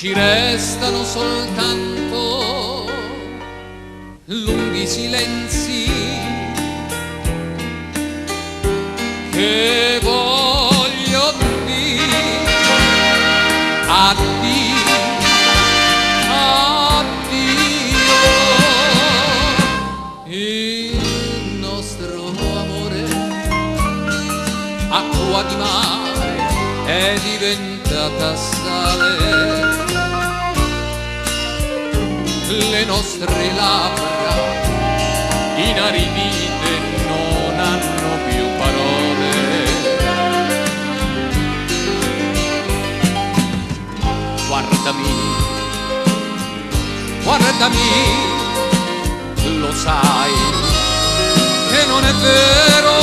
ci restano soltanto lunghi silenzi che voglio dire addio, addio. Il nostro amore, acqua di mare, è diventata sale. Le nostre labbra inaridite non hanno più parole. Guardami, guardami, lo sai che non è vero,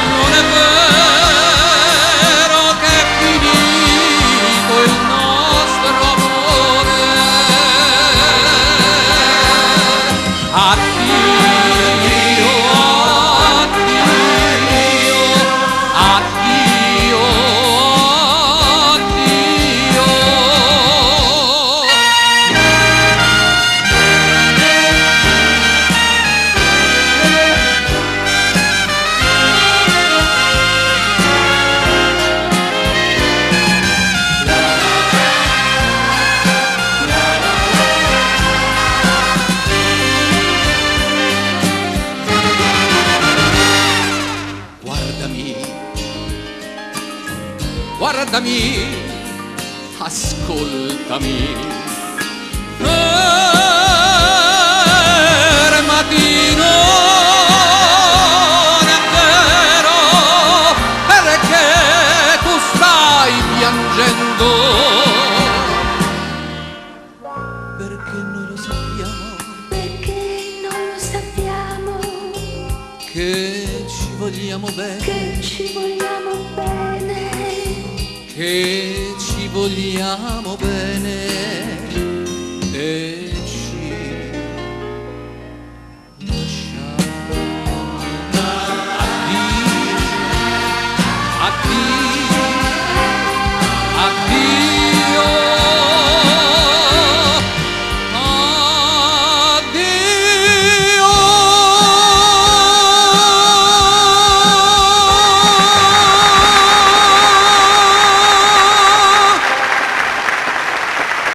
non è vero che è finito il nostro amore. Addio, addio, addio, addio. Guardami, ascoltami, fermati, non è vero, perché tu stai piangendo, perché noi lo sappiamo, che ci vogliamo bene, che ci vogliamo bene, che ci vogliamo bene.